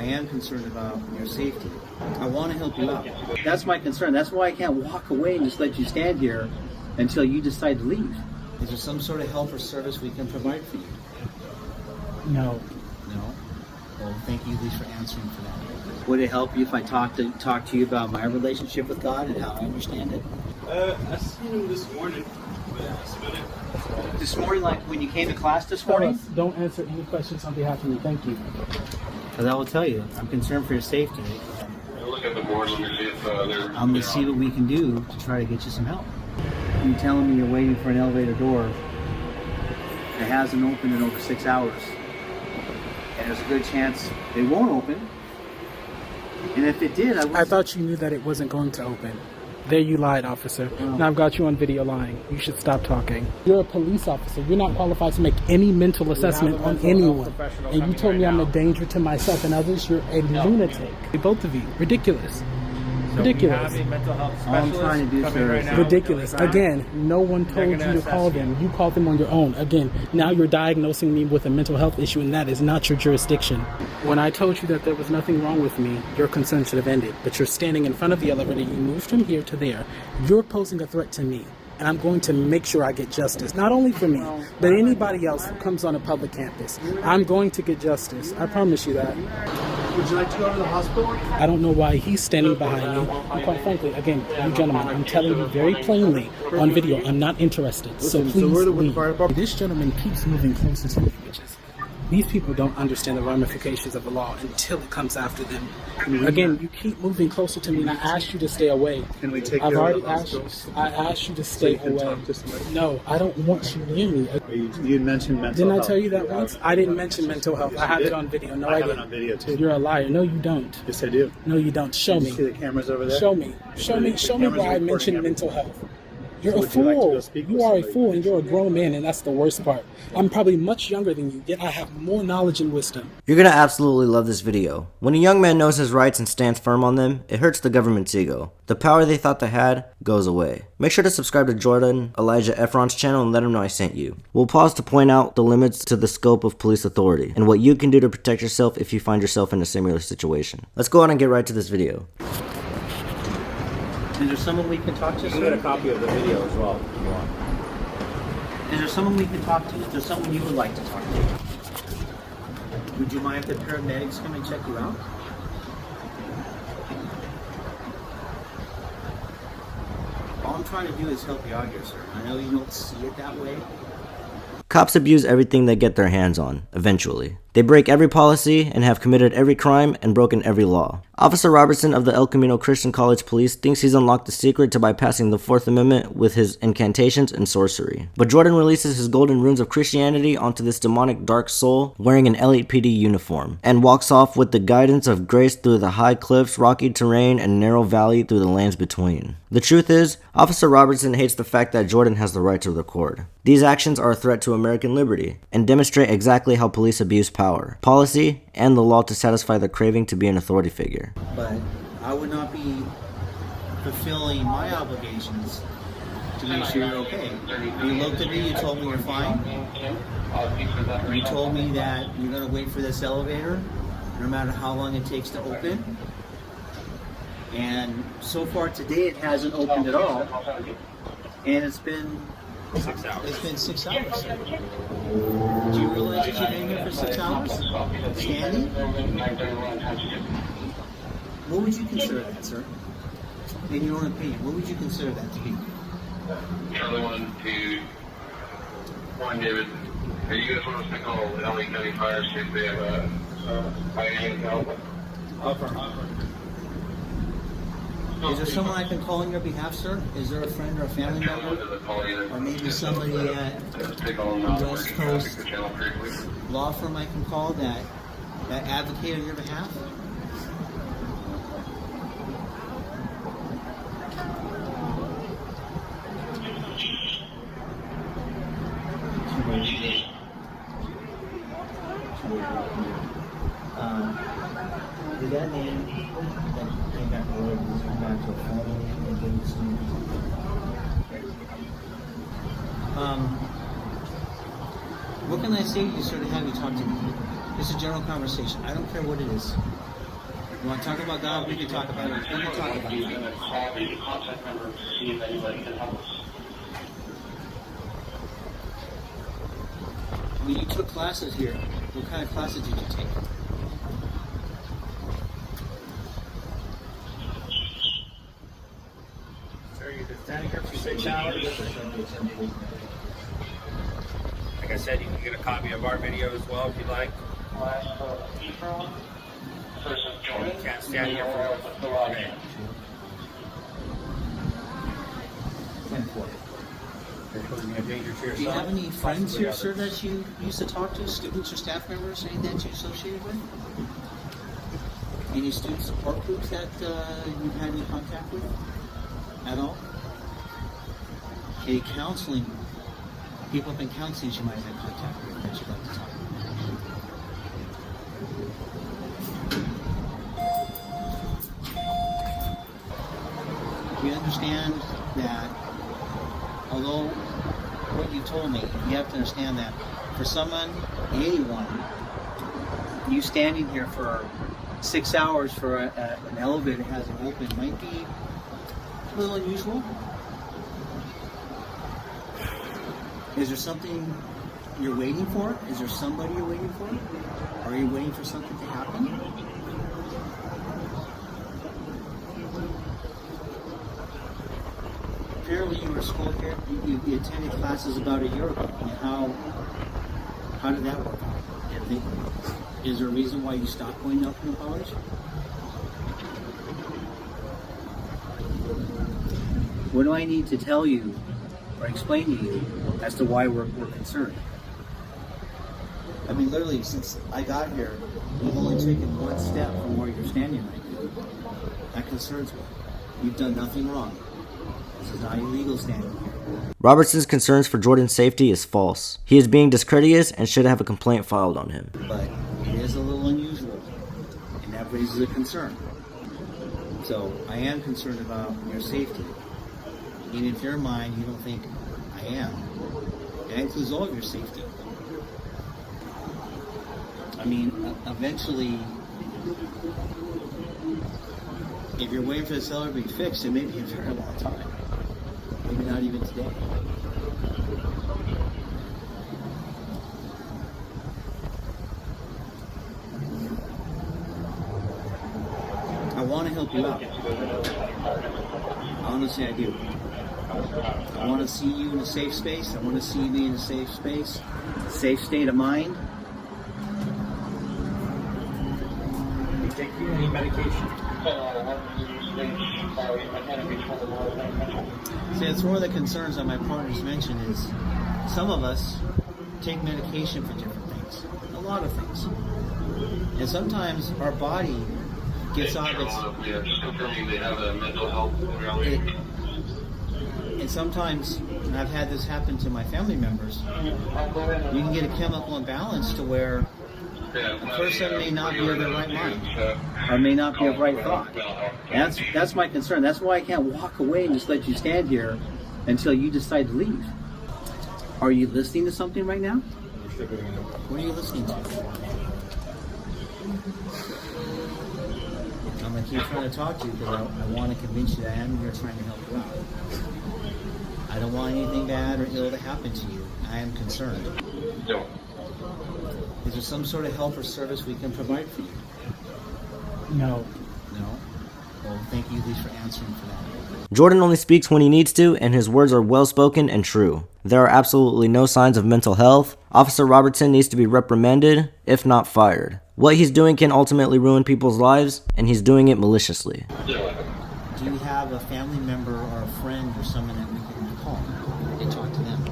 I am concerned about your safety. I want to help you out. That's my concern. That's why I can't walk away and just let you stand here until you decide to leave. Is there some sort of help or service we can provide for you? No. No? Well, thank you at least for answering for that. Would it help you if I talk to you about my relationship with God and how I understand it? I seen him this morning. But that's about it. This morning, like when you came to class this morning? Don't answer any questions on behalf of me. Thank you. Because I will tell you, I'm concerned for your safety. Look at the board. Let me see if they're. I'm going to see what we can do to try to get you some help. You're telling me you're waiting for an elevator door that hasn't opened in over 6 hours. And there's a good chance it won't open. And if it did, I thought you knew that it wasn't going to open. There you lied, officer. Now I've got you on video lying. You should stop talking. You're a police officer. You're not qualified to make any mental assessment on anyone. And you told me I'm a danger to myself and others. You're a lunatic. Both of you. Ridiculous. Ridiculous. All I'm trying to do, sir, is Ridiculous. Again, no one told you to call them. You called them on your own. Again, now you're diagnosing me with a mental health issue, and that is not your jurisdiction. When I told you that there was nothing wrong with me, your concern should have ended. But you're standing in front of the elevator. You moved from here to there. You're posing a threat to me. And I'm going to make sure I get justice. Not only for me, but anybody else who comes on a public campus. I'm going to get justice. I promise you that. Would you like to go to the hospital? I don't know why he's standing behind me. And quite frankly, again, you gentlemen, I'm telling you very plainly on video, I'm not interested. So please leave. This gentleman keeps moving closer to me, bitches. These people don't understand the ramifications of the law until it comes after them. Again, you keep moving closer to me, and I asked you to stay away. Can we take I've you already to the asked you. hospital? I asked you to stay away. No, I don't want you near me. You mentioned mental Didn't health. I tell you that once? I didn't mention mental health. I have it on video. No, I have it didn't. on video too. You're a liar. No, you don't. Yes, I do. No, you don't. Show You me. see the cameras over there? Show me. Show me. Show me cameras where are I recording mentioned everything. mental health. You're a Would you like to fool. go speak You with are a somebody? fool, and you're a grown man, and that's the worst part. I'm probably much younger than you, yet I have more knowledge and wisdom. You're gonna absolutely love this video. When a young man knows his rights and stands firm on them, it hurts the government's ego. The power they thought they had goes away. Make sure to subscribe to Jordan Elijah Efron's channel and let him know I sent you. We'll pause to point out the limits to the scope of police authority and what you can do to protect yourself if you find yourself in a similar situation. Let's go on and get right to this video. Is there someone we can talk to, You can get a sir? copy of the video as well if you want. Is there someone we can talk to? Is there someone you would like to talk to? Would you mind if the paramedics come and check you out? All I'm trying to do is help you out here, sir. I know you don't see it that way. Cops abuse everything they get their hands on, eventually. They break every policy and have committed every crime and broken every law. Officer Robertson of the El Camino Christian College Police thinks he's unlocked the secret to bypassing the Fourth Amendment with his incantations and sorcery. But Jordan releases his golden runes of Christianity onto this demonic dark soul wearing an LAPD uniform and walks off with the guidance of grace through the high cliffs, rocky terrain, and narrow valley through the lands between. The truth is, Officer Robertson hates the fact that Jordan has the right to record. These actions are a threat to American liberty and demonstrate exactly how police abuse power, policy, and the law to satisfy their craving to be an authority figure. But I would not be fulfilling my obligations to make sure you're okay. You looked at me, you told me you're fine. You told me that you're going to wait for this elevator, no matter how long it takes to open. And so far today it hasn't opened at all. And it's been 6 hours. It's been 6 hours. Do you realize that you've been here for 6 hours? Standing? What would you consider that, sir? In your own opinion, what would you consider that to be? Charlie 1 David. Are you guys want us to call LA County Fire, see if they have a fire help? Is there someone I can call on your behalf, sir? Is there a friend or a family member? Or maybe somebody at West Coast law firm I can call that advocate on your behalf? Did that name that came back to back to a family and gave us some what can I say to you, sir, to have you talk to me? It's a general conversation. I don't care what it is. You want to talk about God? We can talk about it. We can talk about He's it. going to call the contact number to see if anybody can help us. When you took classes here, what kind of classes did you take? Sir, you've been standing here for 6 hours. Like I said, you can get a copy of our video as well if you'd like. You can't stand here for long. Okay. 10-4. You're posing a danger to yourself. Do you have any friends here, sir, that you used to talk to? Students or staff members, any that you associated with? Any student support groups that you've had any contact with at all? Any counseling, people up in counseling you might have had contact with that you'd like to talk about? You understand that although what you told me, you have to understand that for someone, anyone, you standing here for 6 hours for an elevator that hasn't opened might be a little unusual. Is there something you're waiting for? Is there somebody you're waiting for? Are you waiting for something to happen? Apparently you were at school here, you attended classes about a year ago. And how did that work out? Is there a reason why you stopped going to Elkhorn College? What do I need to tell you or explain to you as to why we're concerned? I mean, literally, since I got here, you've only taken one step from where you're standing right now. That concerns me. You've done nothing wrong. This is not illegal standing here. Robertson's concerns for Jordan's safety is false. He is being discourteous and should have a complaint filed on him. But it is a little unusual, and that raises a concern. So I am concerned about your safety. And if your mind, you don't think I am, that includes all of your safety. I mean, eventually, if you're waiting for this elevator to be fixed, it may be a very long time. Maybe not even today. I want to help you out. Honestly, I do. I want to see you in a safe space. I want to see me in a safe space, safe state of mind. You take any medication? See, it's one of the concerns that my partners mentioned is some of us take medication for different things, a lot of things. And sometimes our body gets off its... Yeah, just confirming they have a mental health evaluation. And sometimes, and I've had this happen to my family members, you can get a chemical imbalance to where the person may not be of their right mind, or may not be of right thought. And that's my concern. That's why I can't walk away and just let you stand here until you decide to leave. Are you listening to something right now? What are you listening to? I'm going to keep trying to talk to you because I want to convince you that I am here trying to help you out. I don't want anything bad or ill to happen to you. I am concerned. No. Is there some sort of help or service we can provide for you? No. No? Well, thank you at least for answering for that. Jordan only speaks when he needs to, and his words are well spoken and true. There are absolutely no signs of mental health. Officer Robertson needs to be reprimanded, if not fired. What he's doing can ultimately ruin people's lives, and he's doing it maliciously. Do you have a family member or a friend or someone that we can call and talk to them?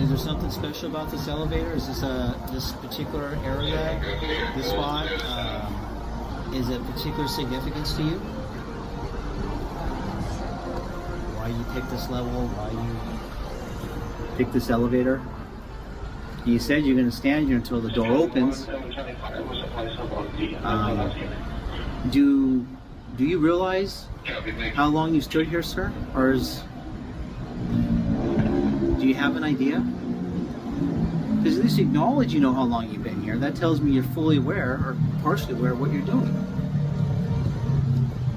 Is there something special about this elevator? Is this particular area, this spot, is it particular significance to you? Why you picked this level? Why you picked this elevator? You said you're going to stand here until the door opens. Do you realize how long you stood here, sir? Or do you have an idea? Because at least you acknowledge you know how long you've been here. That tells me you're fully aware or partially aware of what you're doing.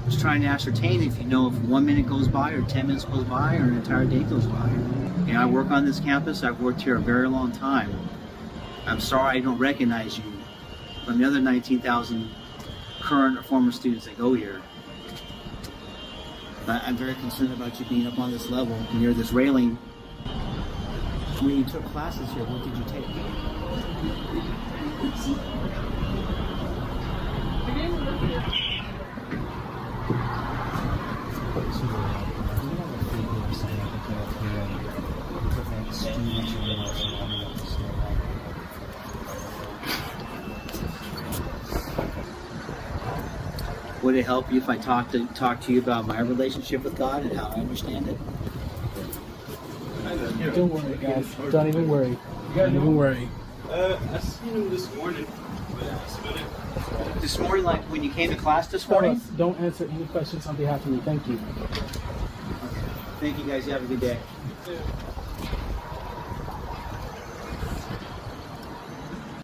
Just trying to ascertain if you know if 1 minute goes by or 10 minutes goes by or an entire day goes by. You know, I work on this campus. I've worked here a very long time. I'm sorry I don't recognize you from the other 19,000 current or former students that go here. But I'm very concerned about you being up on this level near this railing. When you took classes here, what did you take? Would it help you if I talk to you about my relationship with God and how I understand it? Don't worry, guys. Don't even worry. Don't even worry. I seen him this morning. This morning, like when you came to class this morning? Don't answer any questions on behalf of me. Thank you. Thank you guys. You have a good day.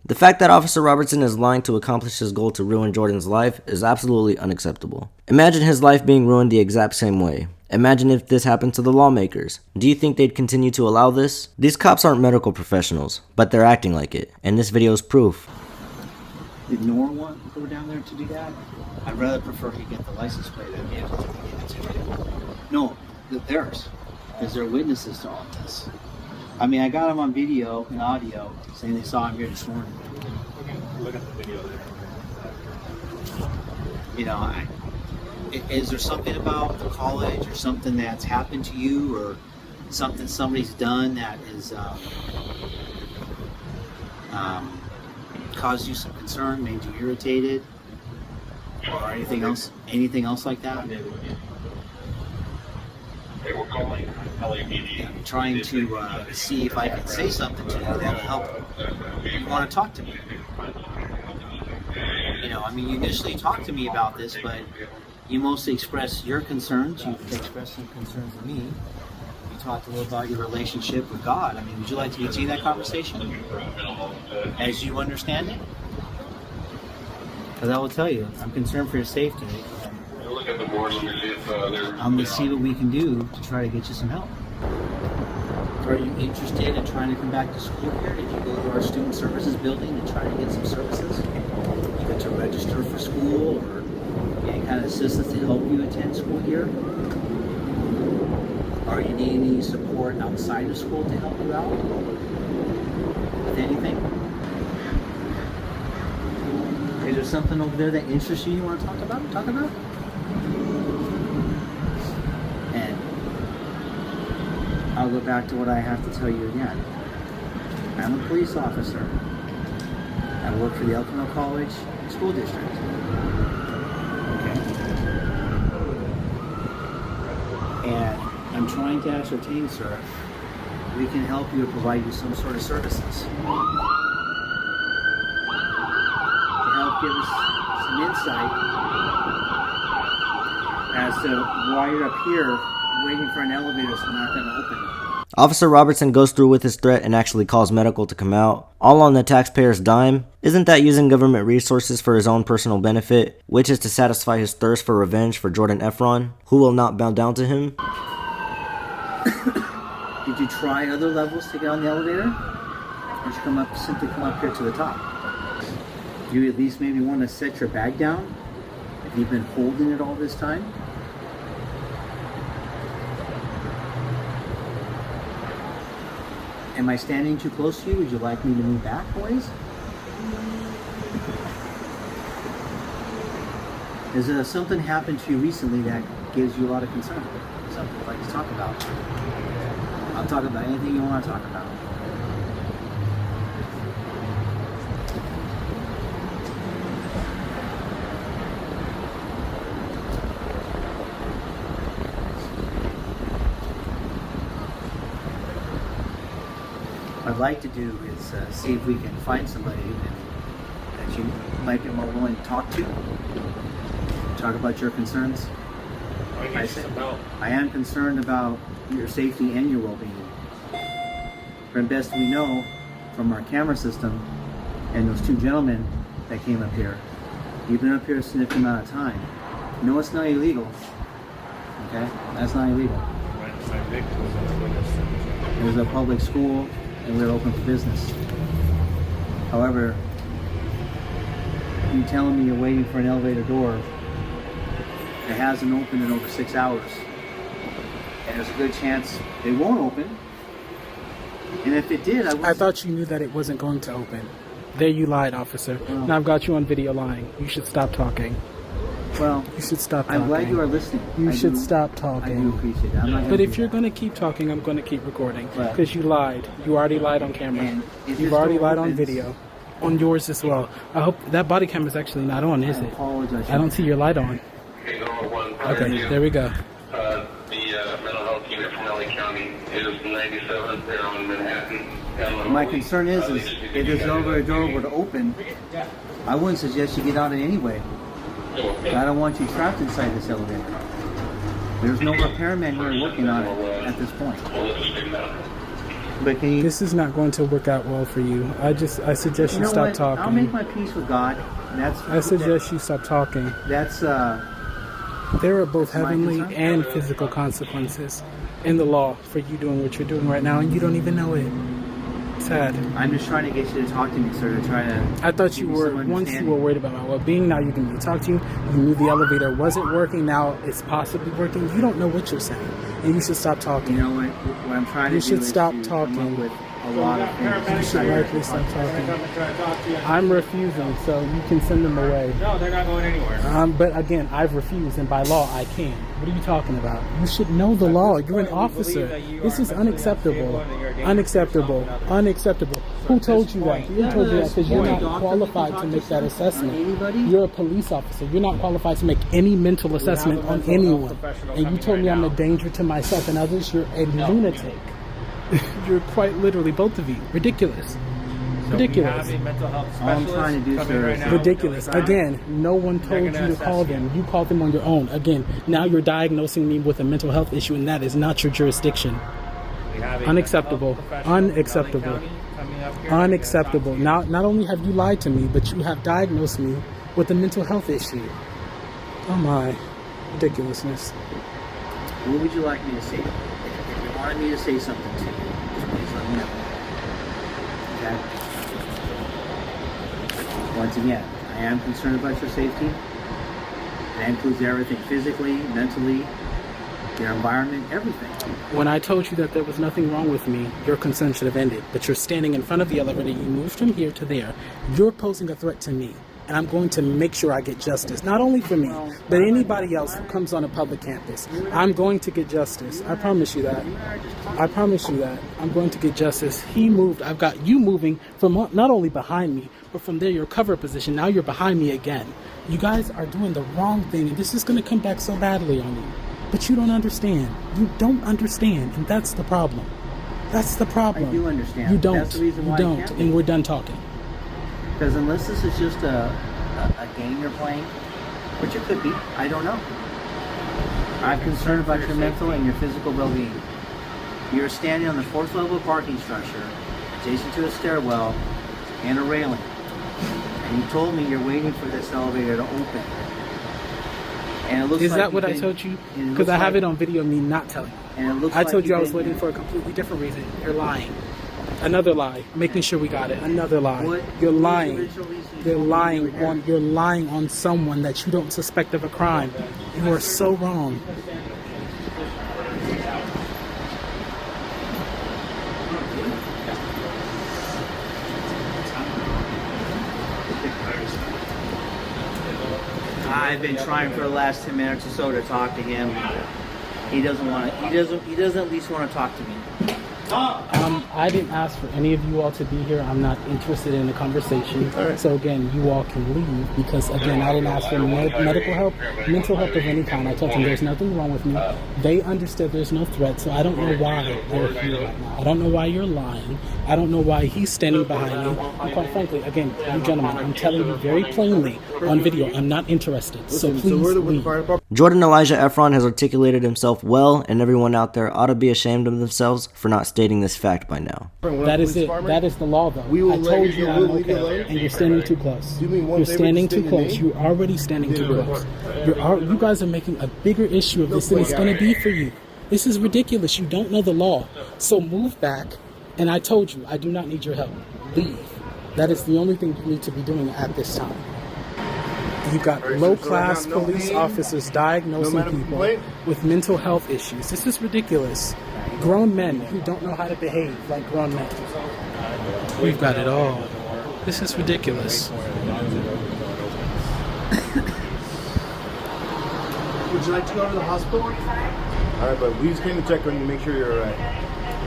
The fact that Officer Robertson is lying to accomplish his goal to ruin Jordan's life is absolutely unacceptable. Imagine his life being ruined the exact same way. Imagine if this happened to the lawmakers. Do you think they'd continue to allow this? These cops aren't medical professionals, but they're acting like it, and this video is proof. Did no one want to go down there to do that? I'd rather prefer he get the license plate than be able to get it. No, theirs, because they're witnesses to all this. I mean, I got them on video and audio saying they saw him here this morning. Look at the video there. You know, is there something about the college or something that's happened to you or something somebody's done that has caused you some concern, made you irritated, or anything else like that? They were calling LAPD. I'm trying to see if I can say something to you that'll help you want to talk to me. You know, I mean, you initially talked to me about this, but you mostly expressed your concerns. You expressed some concerns to me. You talked a little about your relationship with God. I mean, would you like to continue that conversation as you understand it? Because I will tell you, I'm concerned for your safety. Look at the board. Let me see if they're. I'm going to see what we can do to try to get you some help. Are you interested in trying to come back to school here? Did you go to our student services building to try to get some services? You got to register for school or any kind of assistance to help you attend school here? Are you needing any support outside of school to help you out with anything? Is there something over there that interests you want to talk about? And I'll go back to what I have to tell you again. I'm a police officer. I work for the El Camino College School District. Okay. And I'm trying to ascertain, sir, we can help you or provide you some sort of services. Give us some insight as to why you're up here waiting for an elevator that's not going to open. Officer Robertson goes through with his threat and actually calls medical to come out, all on the taxpayer's dime. Isn't that using government resources for his own personal benefit, which is to satisfy his thirst for revenge for Jordan Efron, who will not bow down to him? Did you try other levels to get on the elevator? Or did you simply come up here to the top? Do you at least maybe want to set your bag down if you've been holding it all this time? Am I standing too close to you? Would you like me to move back a ways? Has something happened to you recently that gives you a lot of concern? Something you'd like to talk about? I'll talk about anything you want to talk about. What I'd like to do is see if we can find somebody that you might be more willing to talk about your concerns. I am concerned about your safety and your well-being. From best we know, from our camera system and those two gentlemen that came up here. You've been up here a significant amount of time. No, it's not illegal. Okay? That's not illegal. My victim was in the witness. It was a public school and we were open for business. However, you telling me you're waiting for an elevator door that hasn't opened in over 6 hours. And there's a good chance it won't open. And if it did, I thought you knew that it wasn't going to open. There you lied, officer. Now I've got you on video lying. You should stop talking. Well, You should stop talking. I'm glad you are listening. You should stop I talking. do appreciate that. I'm not gonna But do if you're that. going to keep talking, I'm going to keep recording. Right. Because you lied. You already lied on camera. And if You've this already door lied on opens- video. On yours as well. I hope that body cam is actually not on, is I it? apologize. I don't see your light on. Okay, number one. Okay, there we go. The mental health unit from LA County is 97th there on Manhattan. My concern is if this elevator door were to open, I wouldn't suggest you get out in any way. I don't want you trapped inside this elevator. There's no repairman here working on it at this point. But can you? This is not going to work out well for you. I suggest you know stop what? talking. I'll make my peace with God. I suggest you stop talking. That's There are both That's my heavenly concern. and physical consequences in the law for you doing what you're doing right now, and you don't even know it. Sad. I'm just trying to get you to talk to me, sir, to try to. I thought you give were, some once you understanding. were worried about my well-being, now you can talk to you. You knew the elevator wasn't working, now it's possibly working. You don't know what you're saying, and you should stop talking. You know what I'm trying to You do should is stop to talking. come up with a lot of things. You should likely stop talking. I'm refusing, so you can send them away. No, they're not going anywhere. But again, I've refused, and by law, I can. What are you talking about? You should know the law. You're an officer. This is unacceptable. Unacceptable. Unacceptable. Who told you that? Who told you that? Because you're not qualified to make that assessment. You're a police officer. You're not qualified to make any mental assessment on anyone. And you told me I'm a danger to myself and others. You're a lunatic. You're quite literally, both of you, ridiculous. Ridiculous. We have a mental health All I'm specialist trying to do, coming sir, right is now. Ridiculous. Again, no one told you to call them. You called them on your own. Again, now you're diagnosing me with a mental health issue, and that is not your jurisdiction. We have a Unacceptable. mental health professional from LA Unacceptable. County coming up here. Unacceptable. Now, not only have you lied to me, but you have diagnosed me with a mental health issue. Oh my, ridiculousness. What would you like me to say? If you wanted me to say something to you, please let me know. Okay? Once again, I am concerned about your safety. That includes everything physically, mentally, your environment, everything. When I told you that there was nothing wrong with me, your concern should have ended. But you're standing in front of the elevator. You moved from here to there. You're posing a threat to me. And I'm going to make sure I get justice. Not only for me, but anybody else who comes on a public campus. I'm going to get justice. I promise you that. I promise you that. I'm going to get justice. He moved. I've got you moving from not only behind me, but from there, your cover position. Now you're behind me again. You guys are doing the wrong thing. And this is going to come back so badly on you. But you don't understand. You don't understand. And that's the problem. That's the problem. I do understand. You don't. That's the reason why you I don't. can't And we're done talking. Because unless this is just a game you're playing, which it could be, I don't know. I'm concerned about your mental and your physical well-being. You're standing on the 4th level parking structure, adjacent to a stairwell and a railing. And you told me you're waiting for this elevator to open. And it looks Is like that what I can- told you? and it Because I looks have like- it on video of me not telling you. And it looks I told like you I was didn't- waiting for a completely different reason. You're lying. Another lie. Making sure we got it. Another lie. What- You're what was the lying. original reason you You're told me you lying were here? on. You're lying on someone that you don't suspect of a crime. You are so wrong. I've been trying for the last 10 minutes or so to talk to him. He doesn't want to. He doesn't at least want to talk to me. I didn't ask for any of you all to be here. I'm not interested in the conversation. So again, you all can leave because again, I didn't ask for medical help, mental help of any kind. I told them there's nothing wrong with me. They understood there's no threat, so I don't know why they're here right now. I don't know why you're lying. I don't know why he's standing behind me. And quite frankly, again, you gentlemen, I'm telling you very plainly on video, I'm not interested. So please leave. Jordan Elijah Efron has articulated himself well, and everyone out there ought to be ashamed of themselves for not stating this fact by now. That is it. That is the law, though. I told you I'm okay, and you're standing too close. You're standing too close. You're already standing too close. You guys are making a bigger issue of this than it's going to be for you. This is ridiculous. You don't know the law. So move back, and I told you, I do not need your help. Leave. That is the only thing you need to be doing at this time. You've got low-class police officers diagnosing people with mental health issues. This is ridiculous. Grown men who don't know how to behave like grown men. We've got it all. This is ridiculous. Would you like to go to the hospital? All right, but we just came to check on you, make sure you're all right.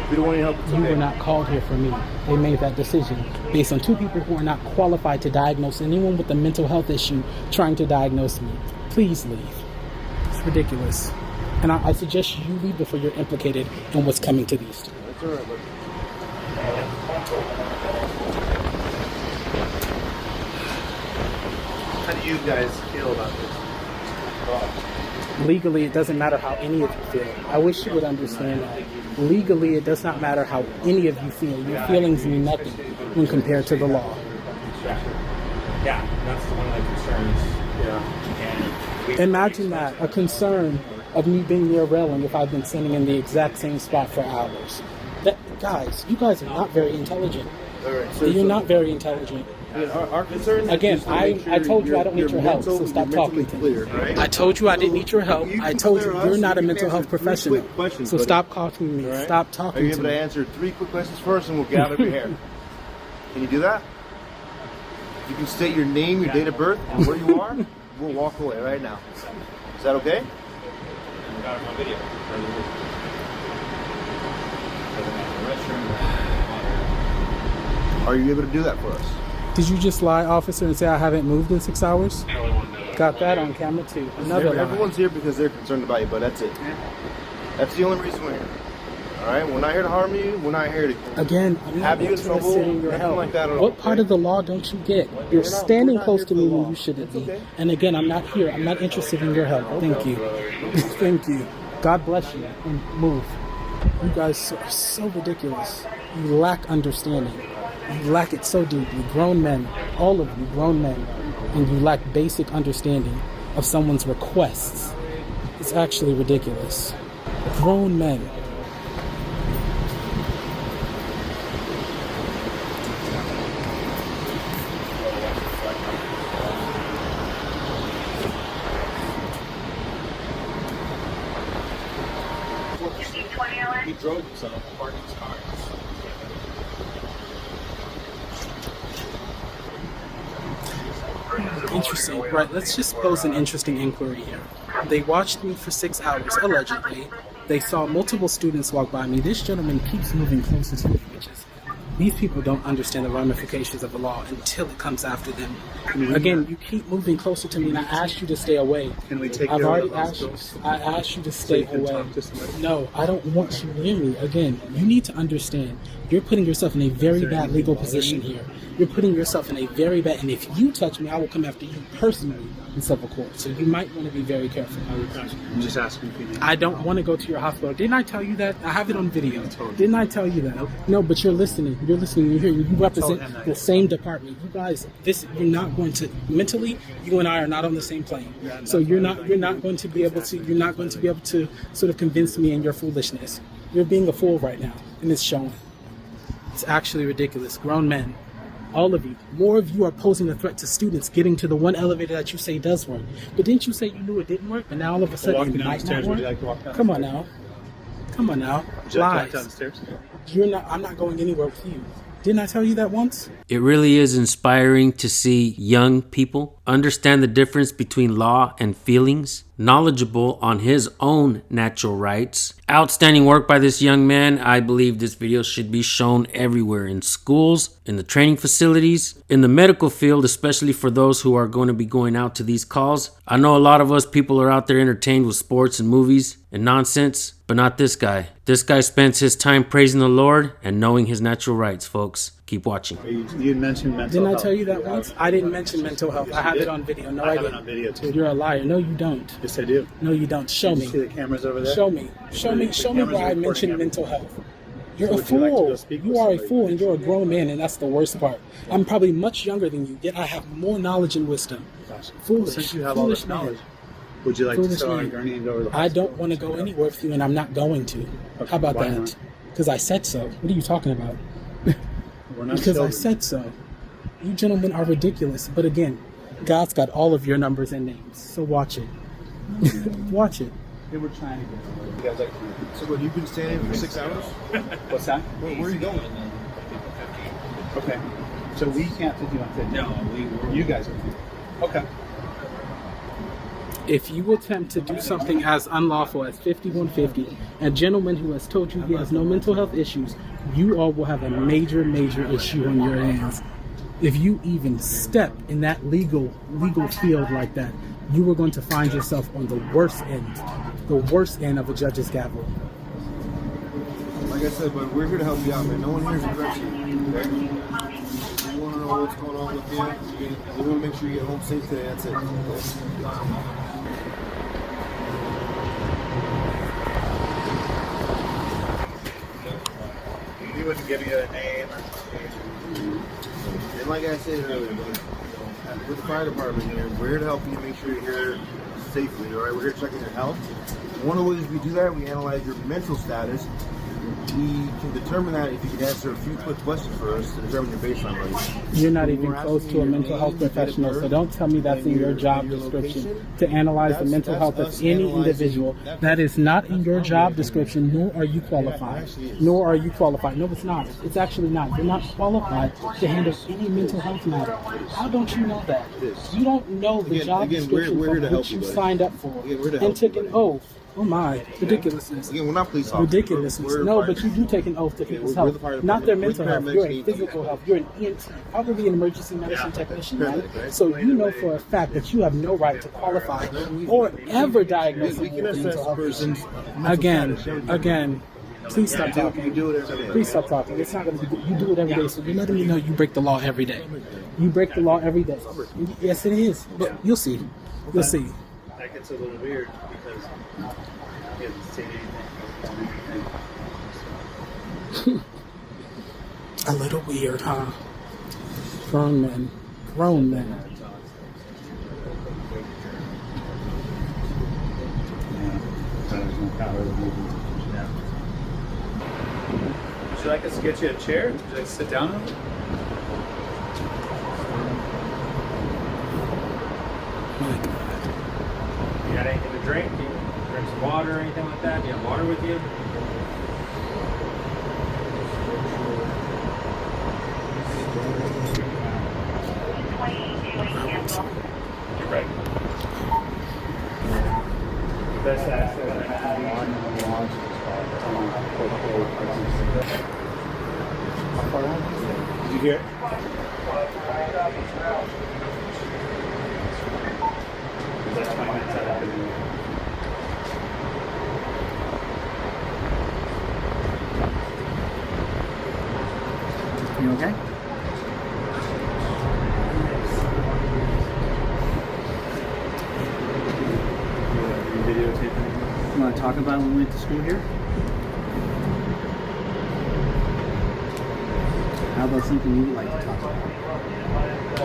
If we don't want any help, it's okay. You were not called here for me. They made that decision based on two people who are not qualified to diagnose anyone with a mental health issue trying to diagnose me. Please leave. It's ridiculous. And I suggest you leave before you're implicated in what's coming to these two. That's all right, but how do you guys feel about this? Legally, it doesn't matter how any of you feel. I wish you would understand that. Legally, it does not matter how any of you feel. Your feelings mean nothing when compared to the law. Yeah, that's one of the concerns. Imagine that, a concern of me being near a railing if I've been sitting in the exact same spot for hours. Guys, you guys are not very intelligent. All right, so You're not very intelligent. our concern is Again, just to make sure I told you I don't need you're your help, mental- so stop you're talking mentally to me. clear, right? I told you I didn't need your help. You I can told you clear us, you're not a you can mental answer health 3 professional. quick questions, So buddy. stop talking to me. All right? Stop Are talking you to able to me. answer 3 quick questions first, and we'll get out of your hair? Can you do that? If you can state your name, your date of birth, and where you are, we'll walk away right now. Is that okay? We got it on video. Are you able to do that for us? Did you just lie, officer, and say I haven't moved in 6 hours? Got that on camera too. Another lie. Everyone's here because they're concerned about you, but that's it. That's the only reason we're here. All right? We're not here to harm you. We're not here to Again, I'm not have you in interested trouble. in your Nothing help. like that at all, What part okay? of the law don't you get? You're standing not close here to for me the when law. you shouldn't be. okay. And again, I'm not here. I'm not interested in your help. Thank you. Thank you. God bless you. And move. You guys are so ridiculous. You lack understanding. You lack it so deeply. Grown men, all of you grown men, and you lack basic understanding of someone's requests. It's actually ridiculous. Grown men. He drove himself, parked his car. Interesting. Right, let's just pose an interesting inquiry here. They watched me for 6 hours, allegedly. They saw multiple students walk by me. This gentleman keeps moving closer to me, which is... These people don't understand the ramifications of the law until it comes after them. Again, you keep moving closer to me, and I asked you to stay away. Can we take I've care already of the asked you. hospitals? I asked you to stay you can away. talk to somebody? No, I don't want you near me. Again, you need to understand. You're putting yourself in a very bad legal position here. You're putting yourself in a very bad... And if you touch me, I will come after you personally in civil court. So you might want to be very careful. I'm just asking if you need. I don't want to go to your hospital. Didn't I tell you that? I have it on video. Didn't I tell you that? No, but you're listening. You're listening. You're hearing. You represent the same department. You guys, you're not going to mentally. You and I are not on the same plane. So you're not going to be able to sort of convince me in your foolishness. You're being a fool right now, and it's showing. It's actually ridiculous. Grown men. All of you, more of you are posing a threat to students getting to the one elevator that you say does work. But didn't you say you knew it didn't work, and now all of a sudden it might not work? Come on now. Lies. Downstairs. You're not. I'm not going anywhere with you. Didn't I tell you that once? It really is inspiring to see young people understand the difference between law and feelings, knowledgeable on his own natural rights. Outstanding work by this young man. I believe this video should be shown everywhere, in schools, in the training facilities, in the medical field, especially for those who are going to be going out to these calls. I know a lot of us people are out there entertained with sports and movies and nonsense, but not this guy. This guy spends his time praising the Lord and knowing his natural rights, folks. Keep watching. You mentioned mental Didn't I health. tell you that once? I didn't mention mental health. I have it on video. No, I have it didn't. on video too. You're a liar. No, you don't. Yes, I do. No, you don't. Show Did me. you see the cameras over there? Show me. Show me. The Show me cameras where are I recording mentioned everything. mental health. You're So a would you like to fool. go speak with You are a somebody? fool, and you're a grown man, and that's the worst part. I'm probably much younger than you, yet I have more knowledge and wisdom. Gosh. Foolish. Since you have all Foolish this man. knowledge, would you like to Foolish sit on a man. gurney and go over the I don't want to go anywhere with you, and I'm not going to. Okay, How about why that? not? Because I said so. What are you talking about? We're not Because I children. said so. You gentlemen are ridiculous. But again, God's got all of your numbers and names. So watch it. Watch it. They were trying to get you guys like. So what, you've been standing for 6 hours? What's that? Where are you going? Okay. So we can't put you on video. No, You guys are. Okay. If you attempt to do something as unlawful as 5150, a gentleman who has told you he has no mental health issues, you all will have a major, major issue on your hands. If you even step in that legal field like that, you are going to find yourself on the worst end of a judge's gavel. Like I said, but we're here to help you out, man. No one here is aggressive. Okay? You want to know what's going on with you? We want to make sure you get home safe today. That's it. Okay? He wouldn't give you a name. And like I said earlier, with the fire department here, we're here to help you make sure you're here safely, all right? We're here to check on your health. One of the ways we do that, we analyze your mental status. We can determine that if you can answer a few quick questions for us to determine your baseline level. You're not So even we're close asking to a your mental name, health your date of professional, so birth, don't tell me that's and in your job your description location. to analyze the mental That's health of us any analyzing individual. that That is not in your That's job how description, nor are you qualified. actually is. Nor are you qualified. No, it's not. It's actually not. You're not qualified to handle any mental health matter. How don't you know that? is. You don't know the Again- job again, we're description here to for help which you, you buddy. signed up for Again, we're to and help took you, an buddy. oath. Oh my, ridiculousness. Again, we're not police officers. Ridiculousness. We're No, firemen. but you do take an oath to people's we're the health, fire not their department. mental We're health. paramedics, You're a AEMT. physical health. You're an ENT, probably an emergency medicine technician, right? Paramedic, right? So you know for a fact that you have no right to qualify or ever diagnose We someone can with a assess mental a health person's issue. mental status. Again, please stop We talking. do it every day. Please stop talking. It's not going to be. You do it every day, so you're letting me know you break the law every day. You break the law every day. Yes, it is. But you'll see. You'll see. That gets a little weird because he hasn't seen anything. A little weird, huh? Grown men. Grown men. Would you like us to get you a chair? Would you like to sit down on it? My God. You got anything to drink? You drink some water or anything like that? Do you have water with you? You're right. Best access I have. Did you hear it? That's 20 minutes out of the You okay? videotaping. You want to talk about when we went to school here? How about something you would like to talk about?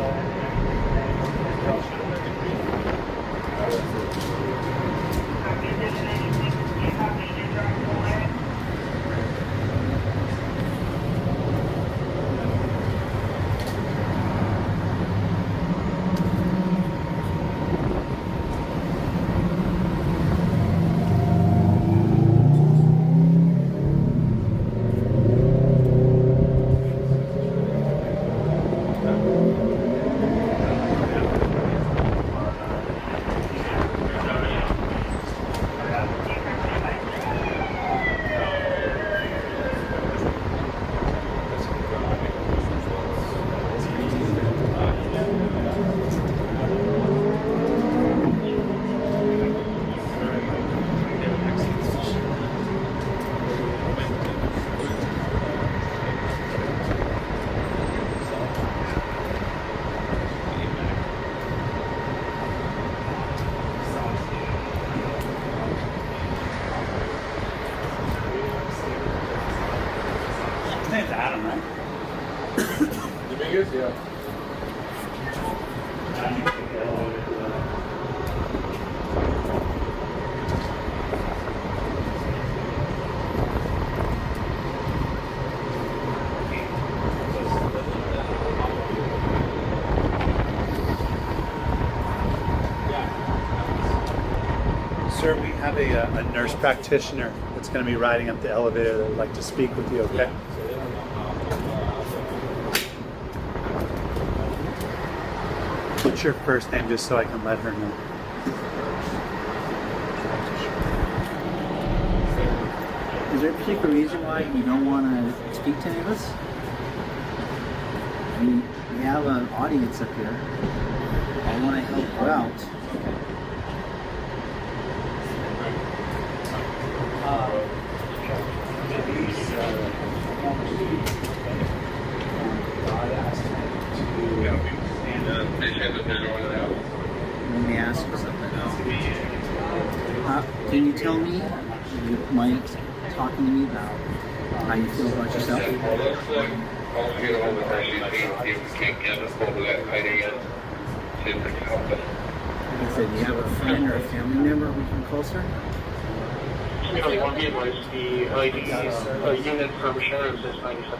Dominguez? Yeah. Sir, we have a nurse practitioner that's going to be riding up the elevator that would like to speak with you, okay? What's your first name, just so I can let her know? Is there a particular reason why you don't want to speak to any of us? I mean, we have an audience up here. I want to help you out. Let me ask you something. Can you tell me, you mind talking to me about how you feel about yourself? Like I said, do you have a friend or a family member we can call, sir? One was the unit from Sheriff's is 97.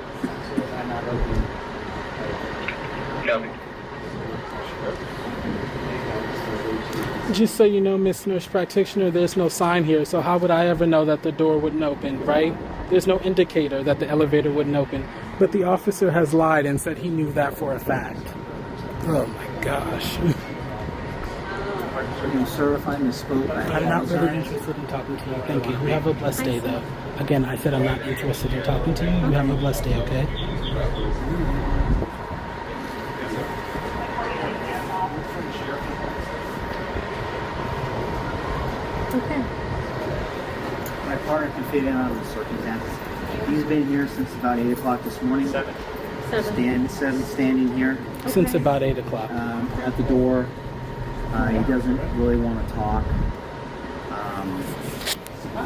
Just so you know, Miss Nurse Practitioner, there's no sign here, so how would I ever know that the door wouldn't open, right? There's no indicator that the elevator wouldn't open. But the officer has lied and said he knew that for a fact. Oh my gosh. You know, sir, if I misspoke, I'm not really interested in talking to you. Thank you. You have a blessed day, though. Again, I said I'm not interested in talking to you. You have a blessed day, okay? Okay. My partner can fit in on the circumstances. He's been here since about 8 o'clock this morning. Seven standing here. Okay. Since about 8 o'clock. At the door. He doesn't really want to talk.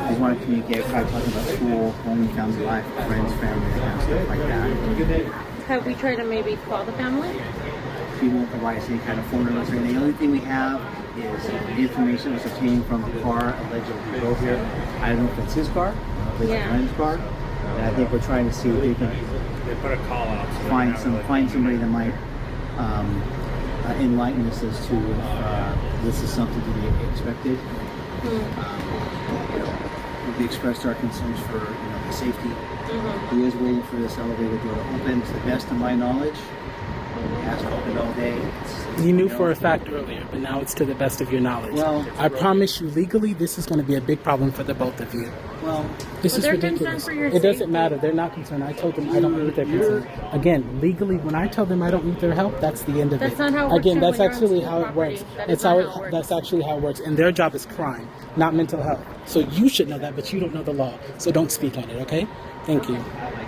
He wanted to communicate, probably talking about school, home, family life, friends, family, and stuff like that. Have we tried to maybe call the family? He won't provide us any kind of phone numbers or anything. The only thing we have is information that was obtained from a car allegedly drove here. I don't know if it's his car, if it's a friend's car. And I think we're trying to see if we can find somebody that might enlighten us as to if this is something to be expected. We expressed our concerns for the safety. He is waiting for this elevator door to open. To the best of my knowledge, it has opened all day. You knew for a fact earlier, but now it's to the best of your knowledge. Well, I promise you, legally, this is going to be a big problem for the both of you. Well, this is ridiculous. It doesn't matter. They're not concerned. I told them I don't need their concern. Again, legally, when I tell them I don't need their help, that's the end of it. That's not how it works. Again, that's actually how it works. That's actually how it works. And their job is crime, not mental health. So you should know that, but you don't know the law. So don't speak on it, okay? Thank you.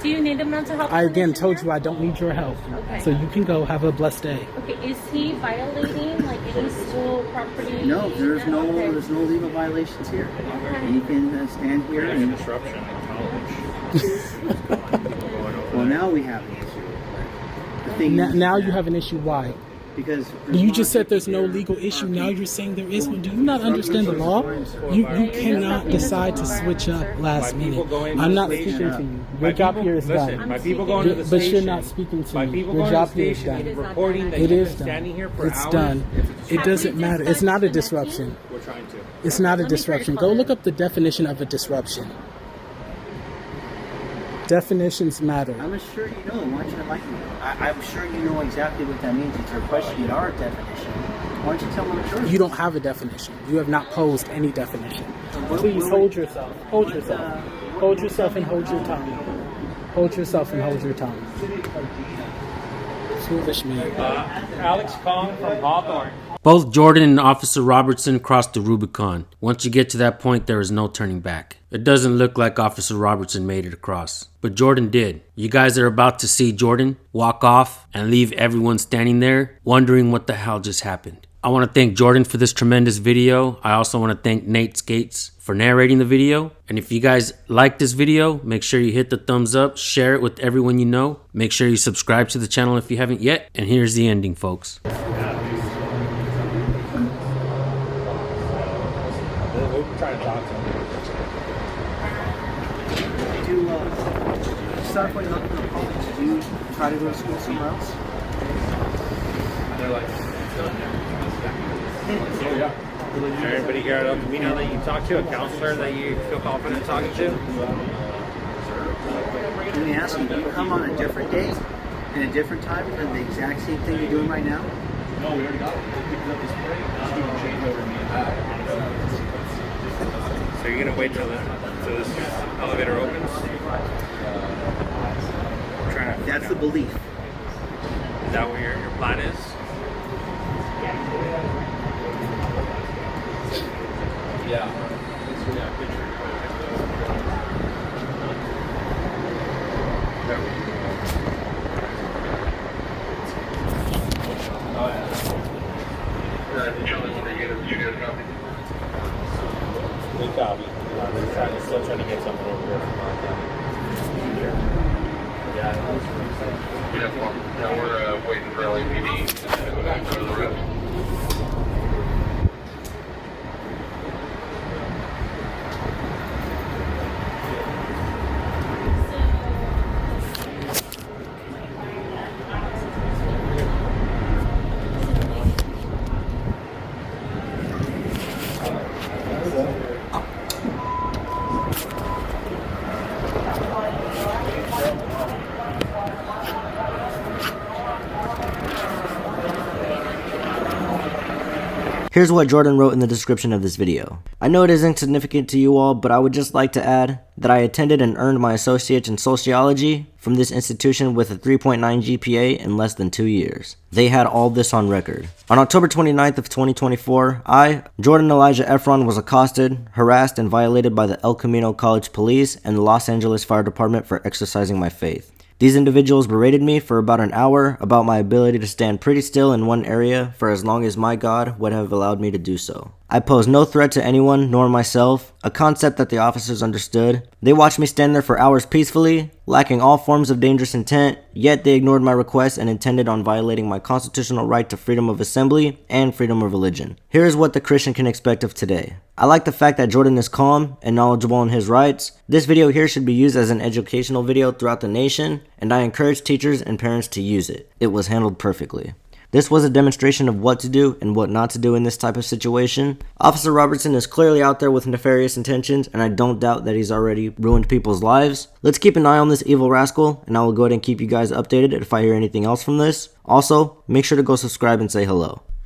Do you need a mental health? I again told you I don't need your help. Okay. So you can go. Have a blessed day. Okay, is he violating like any school property? No, there's no legal violations here. Okay. He can stand here and Disruption in college. well, now we have an issue. The thing is Now you that- have an issue. Why? because You just said there's no legal issue. Now you're saying there is one. Do you not understand the law? You cannot decide to switch up last minute. I'm not speaking to you. Your job here is done. My people going to the But station. you're not speaking to My me. people Your going to job the here is station done. reporting that It you've is been done. standing here for It's hours. done. It doesn't matter. It's not a disruption. We're trying to. It's not a disruption. Go look up the definition of a disruption. Definitions matter. I'm sure you know. Why don't you enlighten me? I'm sure you know exactly what that means. It's your question in our definition. Why don't you tell me what yours is? You don't have a definition. You have not posed any definition. What- Please what- hold yourself. Hold yourself. Hold yourself and hold your tongue. Hold yourself and hold your tongue. Foolish man. Alex Kong from Hawthorne. Both Jordan and Officer Robertson crossed the Rubicon. Once you get to that point, there is no turning back. It doesn't look like Officer Robertson made it across, but Jordan did. You guys are about to see Jordan walk off and leave everyone standing there wondering what the hell just happened. I want to thank Jordan for this tremendous video. I also want to thank Nate Skates for narrating the video. And if you guys like this video, make sure you hit the thumbs up, share it with everyone you know. Make sure you subscribe to the channel if you haven't yet. And here's the ending, folks. We'll try to talk to him. Did you start when you looked at the college? Did you try to go to school somewhere else? They're like, everybody here at El Camino that you talk to, a counselor that you feel confident talking to? Let me ask you, do you come on a different day, in a different time, and the exact same thing you're doing right now? No, we already got it. They picked up this spray. Just do a change over me and back. So you're gonna wait till this elevator opens? That's the belief. Is that what your plan is? Yeah. Good copy. They're still trying to get something over here from Yeah, we're waiting for LAPD to go back to the rest. Here's what Jordan wrote in the description of this video. I know it is insignificant to you all, but I would just like to add that I attended and earned my associate's in sociology from this institution with a 3.9 GPA in less than 2 years. They had all this on record. On October 29th of 2024, I, Jordan Elijah Efron, was accosted, harassed, and violated by the El Camino College Police and the Los Angeles Fire Department for exercising my faith. These individuals berated me for about an hour about my ability to stand pretty still in one area for as long as my God would have allowed me to do so. I posed no threat to anyone nor myself, a concept that the officers understood. They watched me stand there for hours peacefully, lacking all forms of dangerous intent, yet they ignored my request and intended on violating my constitutional right to freedom of assembly and freedom of religion. Here is what the Christian can expect of today. I like the fact that Jordan is calm and knowledgeable in his rights. This video here should be used as an educational video throughout the nation, and I encourage teachers and parents to use it. It was handled perfectly. This was a demonstration of what to do and what not to do in this type of situation. Officer Robertson is clearly out there with nefarious intentions, and I don't doubt that he's already ruined people's lives. Let's keep an eye on this evil rascal, and I will go ahead and keep you guys updated if I hear anything else from this. Also, make sure to go subscribe and say hello.